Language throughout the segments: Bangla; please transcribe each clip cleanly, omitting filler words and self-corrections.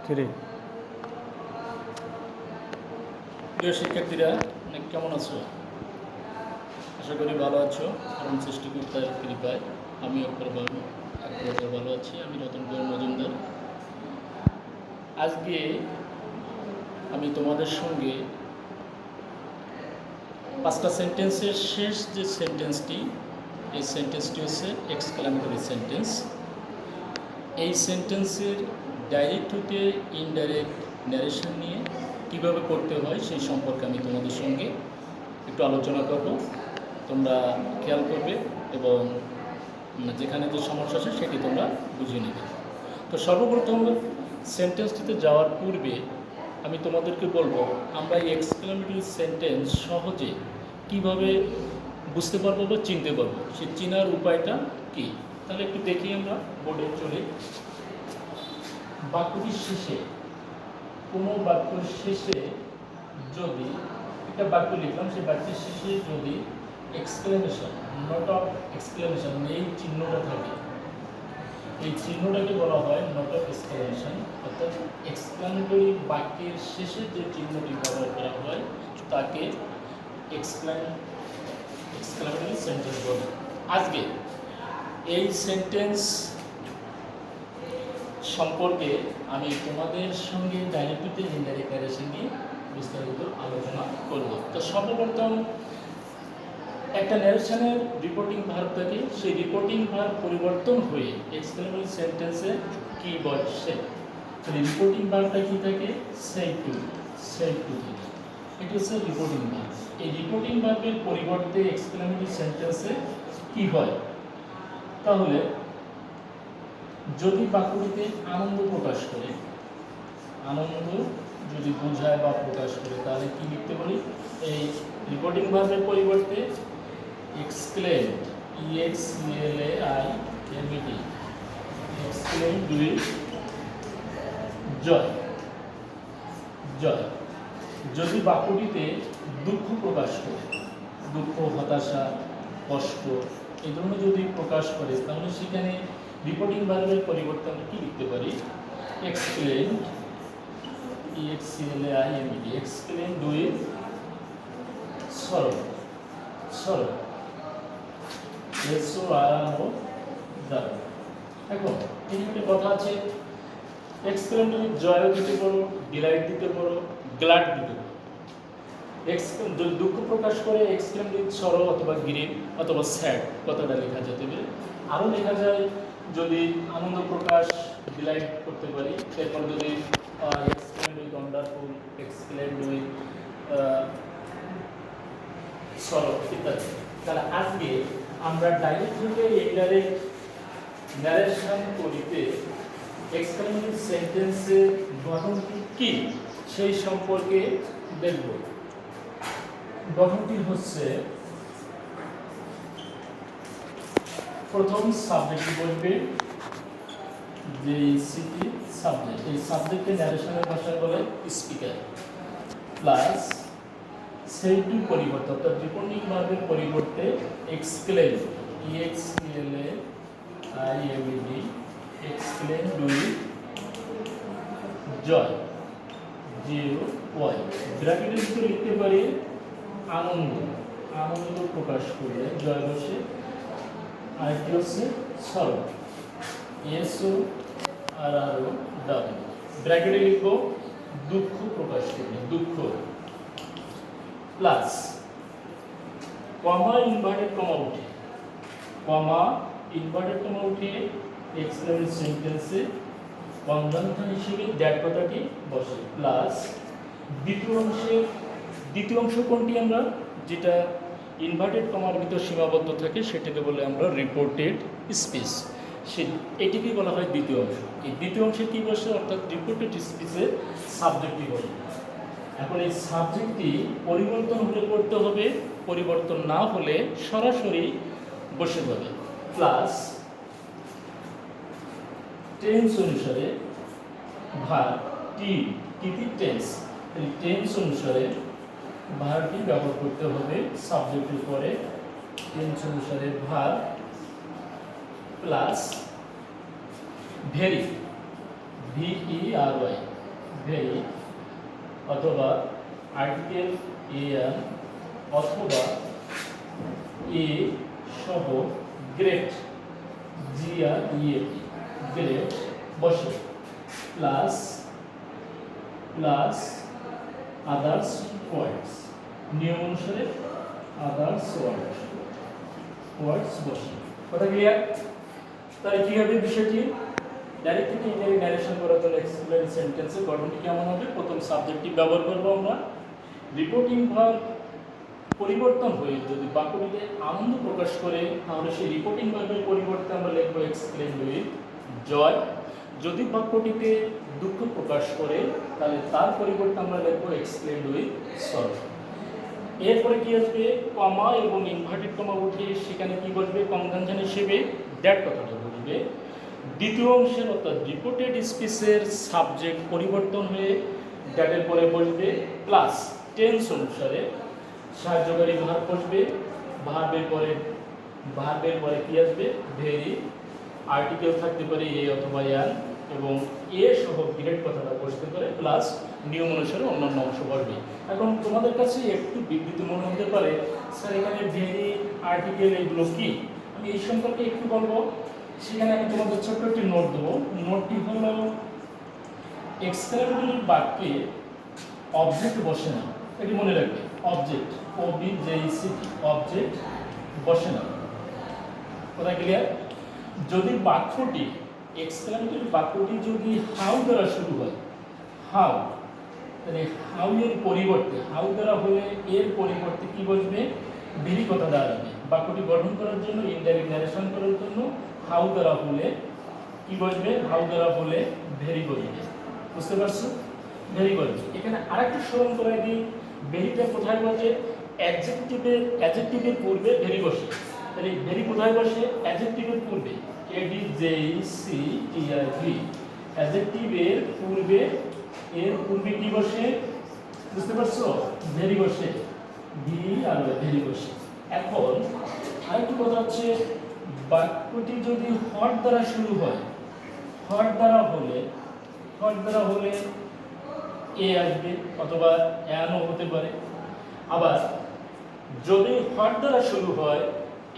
থ্রি। প্রিয় শিক্ষার্থীরা, কেমন আছো? আশা করি ভালো আছো। কারণ সৃষ্টিকর্তার কৃপায় আমি একবার ভালো আছি। আমি রতন কুমার মজুমদার। আজকে আমি তোমাদের সঙ্গে 5টা সেন্টেন্সের শেষ যে সেন্টেন্সটি, এই সেন্টেন্সটি হচ্ছে এক্সক্লামেটরি সেন্টেন্স। এই সেন্টেন্সের ডাইরেক্ট হতে ইনডাইরেক্ট ন্যারেশন নিয়ে কীভাবে করতে হয় সেই সম্পর্কে আমি তোমাদের সঙ্গে একটু আলোচনা করব। তোমরা খেয়াল করবে এবং যেখানে যে সমস্যা আছে সেটি তোমরা বুঝে নেবে। তো সর্বপ্রথম সেন্টেন্সটিতে যাওয়ার পূর্বে আমি তোমাদেরকে বলবো আমরা এই এক্সক্লামেটরি সেন্টেন্স সহজে কিভাবে বুঝতে পারবো বা চিনতে পারবো, সেই চেনার উপায়টা কী। তাহলে একটু দেখি, আমরা বোর্ডে চলে। বাক্যটির শেষে, কোনো বাক্যের শেষে যদি একটা বাক্য লিখলাম, সেই বাক্যের শেষে যদি এক্সক্লেমেশন, নট অফ এক্সক্লেমেশন, এই চিহ্নটা থাকে, এই চিহ্নটাকে বলা হয় নট অফ এক্সক্লেমেশন। অর্থাৎ এক্সক্লেমেটরি বাক্যের শেষে যে চিহ্নটি ব্যবহার করা হয় তাকে এক্সক্লেমেটরি সেন্টেন্স বলে। আজকে এই সেন্টেন্স সম্পর্কে আমি তোমাদের সঙ্গে ডাইরেক্ট ইনডাইরেক্ট ন্যারেশন নিয়ে বিস্তারিত আলোচনা করব। তো সর্বপ্রথম একটা ন্যারেশনের রিপোর্টিং ভার্ব থাকে, সেই রিপোর্টিং ভার্ব পরিবর্তন হয়ে এক্সক্লেমেটরি সেন্টেন্সে কি বসে, রিপোর্টিং ভার্বটা কি থাকে? সেই টু থাকে। এটা হচ্ছে রিপোর্টিং ভার্ব। এই রিপোর্টিং ভার্বের পরিবর্তে এক্সক্লেমেটরি সেন্টেন্সে কি হয়? তাহলে যদি বাক্যটিতে আনন্দ প্রকাশ করে, আনন্দ যদি বোঝায় বা প্রকাশ করে, তাহলে কি লিখতে পারি? এই রিপোর্টিং ভার্বের পরিবর্তে exclaimed, EXCLAIMED, exclaimed with joy, জয়। যদি বাক্যটিতে দুঃখ প্রকাশ করে, দুঃখ, হতাশা, কষ্ট এই ধরনের যদি প্রকাশ করে, তাহলে সেখানে রিপোর্টিং ভার্বের পরিবর্তে আমরা কি লিখতে পারি? Exclaimed, EXCLAIMED, exclaimed with sorrow, সরো, SORRO। এখন এই একটা কথা আছে, এক্সক্লেমড উইথ জয়ও দিতে পারো, ডিলাইট দিতে পারো, গ্ল্যাড দিতে পারো। যদি দুঃখ প্রকাশ করে এক্সক্লেমড উইথ সরো অথবা গ্রিভ অথবা স্যাড কথাটা লেখা যেতে পারে। আরও লেখা যায় যদি আনন্দ প্রকাশ, ডিলাইট করতে পারি। এরপর যদি exclaimed with wonderful, exclaimed with sorrow ইত্যাদি। তাহলে আজকে আমরা ডাইরেক্ট থেকে ইনডাইরেক্ট ন্যারেশন করিতে এক্সক্লেমেটরি সেন্টেন্সের গঠনটি কি সেই সম্পর্কে দেখব। গঠনটি হচ্ছে, প্রথম সাবজেক্ট বলবে যে সিটি সাবজেক্ট, এই সাবজেক্টে ন্যারেশনের ভাষায় বলে স্পিকার, প্লাস সেই টু পরিবর্তে, অর্থাৎ রিপোর্টিং ভার্বের পরিবর্তে exclaim, EXCLAIMED, exclaim with joy, JOY। ব্র্যাকেটের ভিতরে লিখতে পারি আনন্দ, আনন্দ প্রকাশ করলে জয় বসে। আরেকটি হচ্ছে সরো, SORRO। ব্র্যাকেটে লিখবো দুঃখ প্রকাশ করলে, দুঃখ, প্লাস কমা, ইনভার্টেড কমা উঠে, কমা ইনভার্টেড কমা উঠে এক্সক্লেমেটরি সেন্টেন্সে কনজাংশন হিসেবে দ্যাট কথাটি বসে, প্লাস দ্বিতীয় অংশ কোনটি? আমরা যেটা ইনভার্টেড কমার ভিতর সীমাবদ্ধ থাকে সেটাকে বলে আমরা রিপোর্টেড স্পিচ। এটিকেই বলা হয় দ্বিতীয় অংশ। এই দ্বিতীয় অংশে কী বসে? অর্থাৎ রিপোর্টেড স্পিচের সাবজেক্টটি বসে। এখন এই সাবজেক্টটি পরিবর্তন হলে করতে হবে, পরিবর্তন না হলে সরাসরি বসে যাবে, প্লাস টেন্স অনুসারে ভার্ব, টেন্স, এই টেন্স অনুসারে ভার্বটি ব্যবহার করতে হবে সাবজেক্টের পরে, টেন্স অনুসারে verb, plus very, VERY, very অথবা আর্টিকেল এন অথবা এ সহ গ্রেট GREAT গ্রেট বসে প্লাস আদার্স ওয়ার্ডস নিয়ম অনুসারে আদার্স ওয়ার্ডস বসে। কথা ক্লিয়ার? তাহলে কি হবে বিষয়টি? ডাইরেক্ট থেকে ইনডাইরেক্ট ন্যারেশন করার জন্য এক্সপ্লেন সেন্টেন্সের গঠনটি কেমন হবে? প্রথম সাবজেক্টটি ব্যবহার করব আমরা। রিপোর্টিং ভার্ব পরিবর্তন হয়ে যদি বাক্যটিতে আনন্দ প্রকাশ করে তাহলে সেই রিপোর্টিং ভার্বের পরিবর্তে আমরা লিখব এক্সপ্লেন উইথ জয়। যদি বাক্যটিতে দুঃখ প্রকাশ করে তাহলে তার পরিবর্তে আমরা লিখব এক্সপ্লেন উইথ সরো। এরপরে কি আসবে? কমা এবং ইনভার্টেড কমা উঠে সেখানে কি বসবে? কনজাংশন হিসেবে দ্যাট কথাটা বসবে। দ্বিতীয় অংশের অর্থাৎ রিপোর্টেড স্পিচের সাবজেক্ট পরিবর্তন হয়ে দ্যাটের পরে বসবে প্লাস টেন্স অনুসারে সাহায্যকারী ভার্ব বসবে। ভার্বের পরে কি আসবে? ভেরি। আর্টিকেল থাকতে পারে এ অথবা ইয়ান এবং এ সহ গ্রেড কথাটা বসতে পারে প্লাস নিয়ম অনুসারে অন্যান্য অংশ বসবে। এখন তোমাদের কাছে একটু বিবৃতি মনে হতে পারে, স্যার এখানে ভেরি আর্টিকেল এগুলো কি? আমি এই সম্পর্কে একটু বলবো। সেখানে আমি তোমাদের ছোট্ট একটি নোট দেবো। নোটটি হলো এক্সক্লেমেটরি বাক্যে অবজেক্ট বসে না, এটি মনে রাখবে। অবজেক্ট OBJECT অবজেক্ট বসে না। কথা ক্লিয়ার? যদি বাক্যটি এক্সক্লেমেটরি বাক্যটি যদি হাউ দ্বারা শুরু হয়, হাউ, তাহলে হাউ এর পরিবর্তে হাউ দ্বারা হলে এর পরিবর্তে কি বসবে? ভেরি কথাটা আসবে। বাক্যটি গঠন করার জন্য ইনডাইরেক্ট ন্যারেশন করার জন্য হাউ দ্বারা হলে কি বসবে? হাউ দ্বারা হলে ভেরি বসবে। বুঝতে পারছো? ভেরি বসবে। এখানে আরেকটু স্মরণ করে দিই, ভেরিটা কোথায় বসে? অ্যাডজেক্টিভের পূর্বে ভেরি বসে। তাহলে ভেরি কোথায় বসে? অ্যাডজেক্টিভের পূর্বে। ADJECTIV অ্যাডজেক্টিভের পূর্বে, এর পূর্বে কি বসে? বুঝতে পারছো? ভেরি বসে। ভেরি বসে। এখন আরেকটু কথা হচ্ছে, বাক্যটি যদি হট দ্বারা শুরু হয়, হট দ্বারা হলে এ আসবে অথবা অ্যানও হতে পারে। আবার যদি হট দ্বারা শুরু হয়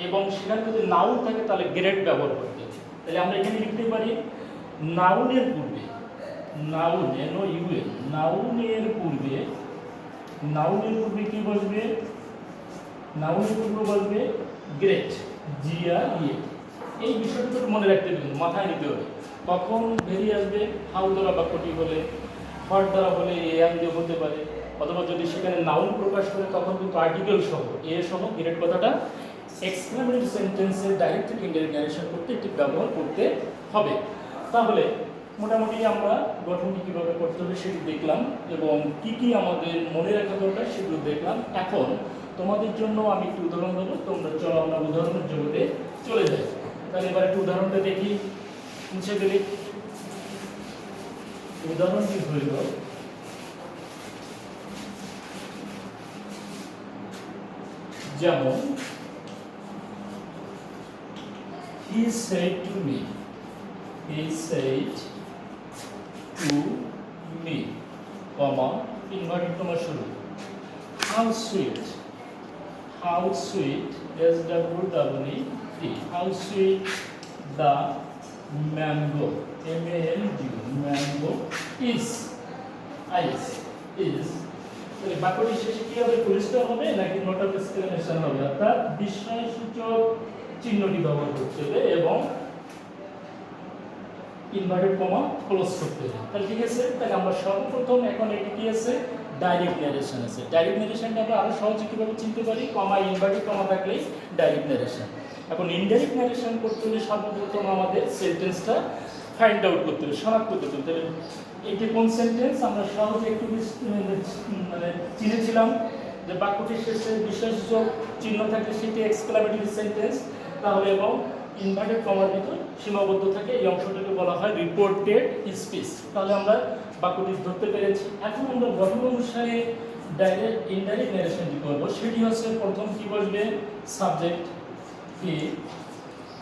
এবং সেখানে যদি নাউন থাকে তাহলে গ্রেড ব্যবহার করতে হবে। তাহলে আমরা এখানে লিখতে পারি নাউনের পূর্বে, নাউনের পূর্বে কি বসবে? নাউনের পূর্বে বসবে গ্রেট GREAT। এই বিষয়টা মনে রাখতে হবে, মাথায় নিতে হবে। কখন ভেরি আসবে? হাউ দ্বারা বাক্যটি হলে, হট দ্বারা হলে এ এম দিয়ে হতে পারে, অথবা যদি সেখানে নাউন প্রকাশ করে তখন কিন্তু আর্টিকেল সহ এ সহ গ্রেড কথাটা এক্সক্লেমেটরি সেন্টেন্সে ডাইরেক্ট থেকে ইনডাইরেক্ট ন্যারেশন করতে এটি ব্যবহার করতে হবে। তাহলে মোটামুটি আমরা গঠনটি কীভাবে করতে হবে সেটি দেখলাম এবং কি আমাদের মনে রাখা দরকার সেগুলো দেখলাম। এখন তোমাদের জন্য আমি একটু উদাহরণ দেবো, তোমরা চলো আমরা উদাহরণের জগতে চলে যাই। তাহলে এবার একটু উদাহরণটা দেখি, মুছে গেলে। উদাহরণটি হইল, যেমন he said to me, comma inverted comma শুরু, how sweet SWWET, how sweet the mango mango is বাক্যটি শেষে কি হবে? পুলিশটা হবে নাকি নোট অফ এক্সক্লেমেশন হবে? অর্থাৎ বিস্ময়সূচক চিহ্নটি ব্যবহার করতে হবে এবং ইনভার্টেড কমা ক্লোজ করতে হবে। তাহলে ঠিক আছে। তাহলে আমরা সর্বপ্রথম এখন এটি কি আছে? ডাইরেক্ট ন্যারেশন আছে। ডাইরেক্ট ন্যারেশনটা আমরা আরো সহজে কিভাবে চিনতে পারি? কমা ইনভার্টেড কমা থাকলেই ডাইরেক্ট ন্যারেশন। এখন ইনডাইরেক্ট ন্যারেশন করতে হলে সর্বপ্রথম আমাদের সেন্টেন্সটা ফাইন্ড আউট করতে হবে, শনাক্ত করতে হবে। তাহলে এটি কোন সেন্টেন্স? আমরা সহজে একটু মানে চিনেছিলাম যে বাক্যটির শেষে বিশেষযোগ চিহ্ন থাকে সেটি এক্সক্লেমেটরি সেন্টেন্স। তাহলে এবং ইনভার্টেড কমার ভিতর সীমাবদ্ধ থাকে এই অংশটাকে বলা হয় রিপোর্টেড স্পিচ। তাহলে আমরা বাক্যটি ধরতে পেরেছি। এখন আমরা গঠন অনুসারে ডাইরেক্ট ইনডাইরেক্ট ন্যারেশনটি করব। সেটি হচ্ছে প্রথম কি বসবে? সাবজেক্ট কি।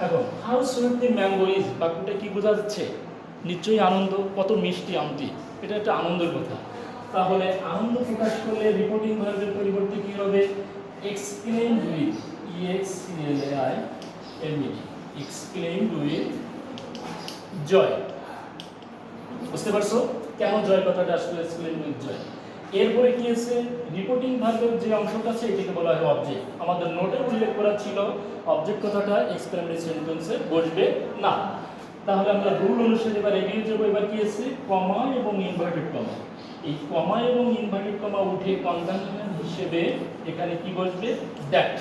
এখন how sweet the mango is বাক্যটা কি বোঝাচ্ছে? নিশ্চয়ই আনন্দ, কত মিষ্টি আমটি, এটা একটা আনন্দের কথা। তাহলে আনন্দ প্রকাশ করলে রিপোর্টিং ভার্বের পরিবর্তে কী হবে? Exclaimed with, EXCLAIMED, exclaimed with joy. বুঝতে পারছো কেন জয় কথাটা আসলে এক্সক্লেইমড উইথ জয়? এরপরে কি আছে? রিপোর্টিং ভার্বের যে অংশটা আছে এটাকে বলা হয় অবজেক্ট। আমাদের নোটে উল্লেখ করা ছিল অবজেক্ট কথাটা এক্সক্লেমেটরি সেন্টেন্সে বসবে না। তাহলে আমরা রুল অনুসারে এবার এগিয়ে যাবো। এবার কি আছে? কমা এবং ইনভার্টেড কমা। এই কমা এবং ইনভার্টেড কমা উঠে কনজাংশন হিসেবে এখানে কি বসবে? দ্যাট।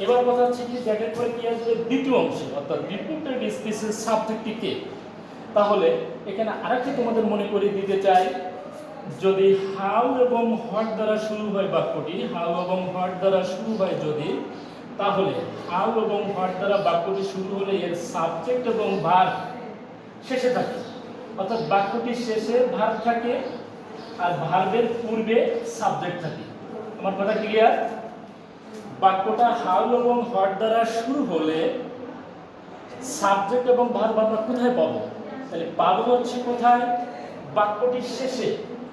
এবার কথা হচ্ছে কি দ্যাটের পরে কি আসবে? দ্বিতীয় অংশে, অর্থাৎ রিপোর্টেড স্পিচের সাবজেক্টটি কে? তাহলে এখানে আরেকটা তোমাদের মনে করিয়ে দিতে চাই, যদি হাউ এবং হোয়াট দ্বারা শুরু হয় বাক্যটি, হাউ এবং হোয়াট দ্বারা শুরু হয় যদি, তাহলে হাউ এবং হোয়াট দ্বারা বাক্যটি শুরু হলে এর সাবজেক্ট এবং ভার্ব শেষে থাকে। অর্থাৎ বাক্যটির শেষে ভার্ব থাকে আর ভার্বের পূর্বে সাবজেক্ট থাকে। আমার কথা ক্লিয়ার? বাক্যটা হাউ এবং হোয়াট দ্বারা শুরু হলে সাবজেক্ট এবং ভার্ব আমরা কোথায় পাবো? তাহলে পাবো হচ্ছে কোথায়? বাক্যটির শেষে,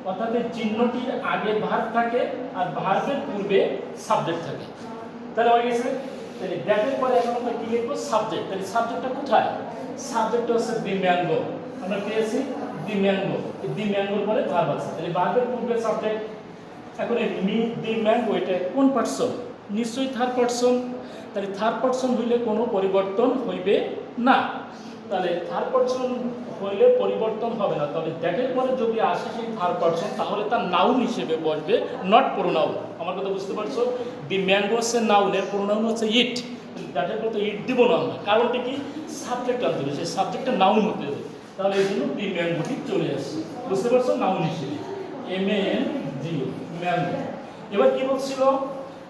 অর্থাৎ চিহ্নটির আগে ভার্ব থাকে আর ভার্বের পূর্বে সাবজেক্ট থাকে। তাহলে হয়ে গেছে। তাহলে দ্যাটের পরে এখন আমরা কি লিখবো? সাবজেক্ট। তাহলে সাবজেক্টটা কোথায়? সাবজেক্টটা হচ্ছে দি ম্যাঙ্গো। আমরা পেয়েছি দি ম্যাঙ্গো। দি ম্যাঙ্গোর পরে ভার্ব আছে, তাহলে ভার্বের পূর্বে সাবজেক্ট। এখন এই দি ম্যাঙ্গো এটা কোন পারসন? নিশ্চয়ই থার্ড পারসন। তাহলে থার্ড পারসন হইলে কোনো পরিবর্তন হইবে না। তাহলে থার্ড পারসন হইলে পরিবর্তন হবে না। তবে দ্যাটের পরে যদি আসে সেই থার্ড পারসন, তাহলে তার নাউন হিসেবে বসবে, নট প্রোনাউন। আমার কথা বুঝতে পারছো? দি ম্যাঙ্গো হচ্ছে নাউনের, প্রোনাউন হচ্ছে ইট। দ্যাটের পরে তো ইট দিব না আমরা, কারণটা কি? সাবজেক্ট আনতে হবে, সেই সাবজেক্টটা নাউন হতে হবে। তাহলে এই জন্য দি ম্যাঙ্গোটি চলে আসছে। বুঝতে পারছো? নাউন হিসেবে MANG, ম্যাঙ্গো। এবার কি বলছিল?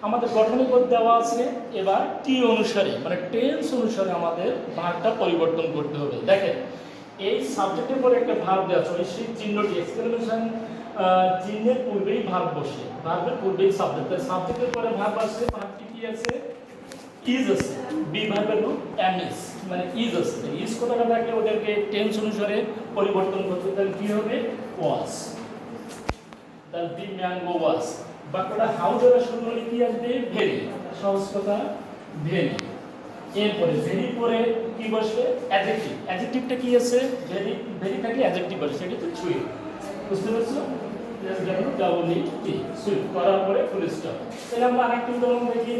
আমাদের গঠনিক পদ দেওয়া আছে। এবার টি অনুসারে, মানে টেন্স অনুসারে আমাদের ভার্বটা পরিবর্তন করতে হবে। দেখেন, এই সাবজেক্টের পরে একটা ভার্ব দেওয়া আছে, সেই চিহ্নটি এক্সক্লেমেশন চিহ্নের পূর্বেই ভার্ব বসে, ভার্বের পূর্বেই সাবজেক্ট। সাবজেক্টের পরে ভার্ব আছে, ভার্বটি কি আছে? ইজ আছে। বি ভার্বের রূপ এম ইজ, মানে ইজ আছে। ইজ কথাটা থাকলে ওদেরকে টেন্স অনুসারে পরিবর্তন করতে, তাহলে কি হবে? ওয়াজ। তাহলে দি ম্যাঙ্গো ওয়াজ। বাক্যটা হাউ দ্বারা শুরু হলে কি আসবে? ভেরি। সহজ কথা, ভেরি। এরপরে ভেরির পরে কি বসবে? অ্যাডজেক্টিভ। অ্যাডজেক্টিভটা কি আছে? ভেরি। ভেরি থাকলে অ্যাডজেক্টিভ বসে, সেটা তো সুইট। বুঝতে পারছো? সুইট করার পরে ফুল স্টপ। তাহলে আমরা আরেকটা উদাহরণ দেখি।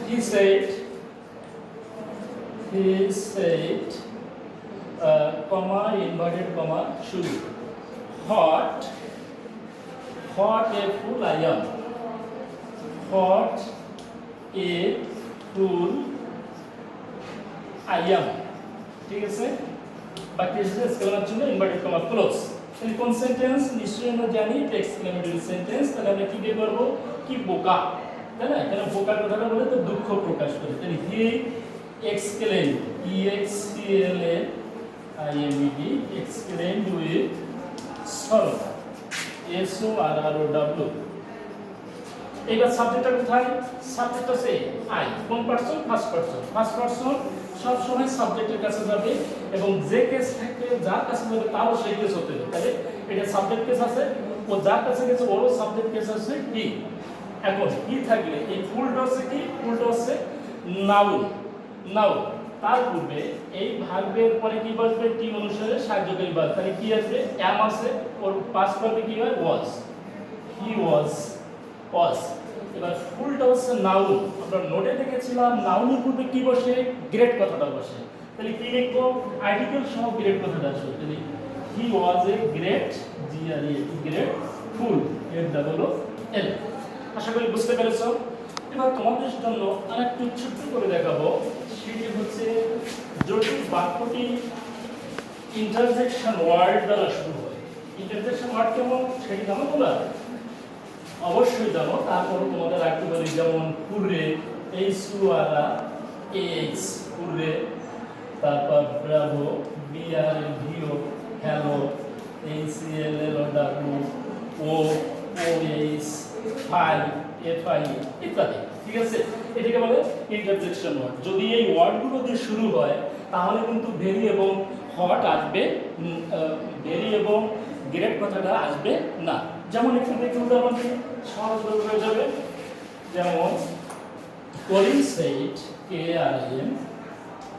He said, comma, inverted comma, শুরু। What a fool I am. What a fool I am. ঠিক আছে? বাকি এক্সক্লেমেটর জন্য ইনভার্টেড কমা ক্লোজ। তাহলে কোন সেন্টেন্স? নিশ্চয়ই আমরা জানি এক্সক্লেমেটরি সেন্টেন্স। তাহলে আমরা কি দিয়ে করব? কি বোকা, তাই না? কেন বোকার কথাটা বলে তো দুঃখ প্রকাশ করে। তাহলে he exclaimed, EXCLAIMED, exclaimed with sorrow, SORROW। এবার সাবজেক্টটা কোথায়? সাবজেক্ট আছে আই। কোন person? First person. First person সব সময় সাবজেক্টের কাছে যাবে এবং যে কেস থাকে যার কাছে যাবে তাও সেই কেস হতে হবে। তাহলে এটা সাবজেক্ট কেস আছে, ও যার কাছে গেছে ওরও সাবজেক্ট কেস আছে কি। এখন কি থাকলে এই ফুলটা হচ্ছে কি? ফুলটা হচ্ছে নাউন। নাউন তার পূর্বে এই ভার্বের পরে কি বসবে? টি অনুসারে সাহায্যকারী ভার্ব। তাহলে কি আছে? অ্যাম আছে, ওর পাস্ট ভার্বে কি হয়? ওয়াজ। হি ওয়াজ, ওয়াজ। এবার ফুলটা হচ্ছে নাউন। আমরা নোটে দেখেছিলাম নাউনের পূর্বে কি বসে? গ্রেট কথাটা বসে। তাহলে কি লিখবো? আর্টিকেল সহ গ্রেট কথাটা আসবে। তাহলে he was a great, great fool, FOOL। আশা করি বুঝতে পেরেছো। এবার তোমাদের জন্য আরেকটু ছোট্ট করে দেখাবো। সেটি হচ্ছে যদি বাক্যটি ইন্টারজেকশন ওয়ার্ড দ্বারা শুরু হয়। ইন্টারজেকশন ওয়ার্ড কেমন সেটি জানো তোমরা? অবশ্যই জানো, তারপরে তোমাদের রাখতে পারি। যেমন কুরে, HURAX, কুরে। তারপর bravo, BRAVO, hello, HCLLOW, OOS, fie, FI ইত্যাদি। ঠিক আছে? এটাকে বলে ইন্টারজেকশন ওয়ার্ড। যদি এই ওয়ার্ডগুলো দিয়ে শুরু হয় তাহলে কিন্তু ভেরি এবং হট আসবে, ভেরি এবং গ্রেট কথাটা আসবে না। যেমন এখান থেকে উদাহরণ দিই, সহজভাবে হয়ে যাবে। যেমন Colin said, KRIM,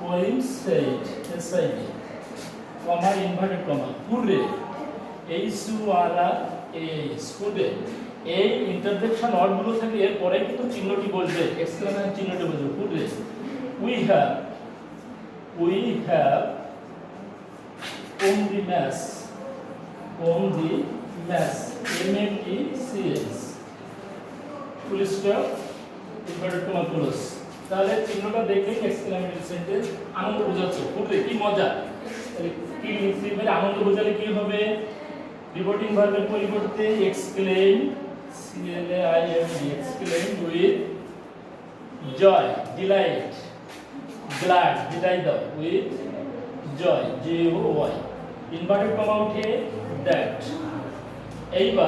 Colin said, SID, comma inverted comma, hurray, HURRAS, hurray. এই ইন্টারজেকশন ওয়ার্ডগুলো থেকে এরপরে কিন্তু চিহ্নটি বসবে, এক্সক্লেমেশন চিহ্নটি বসবে, hurray. We have won the match, MATCH, full stop, inverted comma close. তাহলে চিহ্নটা দেখলেই এক্সক্লেমেটরি সেন্টেন্স, আনন্দ বোঝাচ্ছে, হুররে কি মজা। তাহলে কি লিখতে পারে, আনন্দ বোঝালে কি হবে, রিপোর্টিং ভার্বের পরিবর্তে exclaim, CLAIM, exclaim with joy, delight, glad, বিদায় দাও, with joy, JOY, inverted comma উঠে দ্যাট। এইবার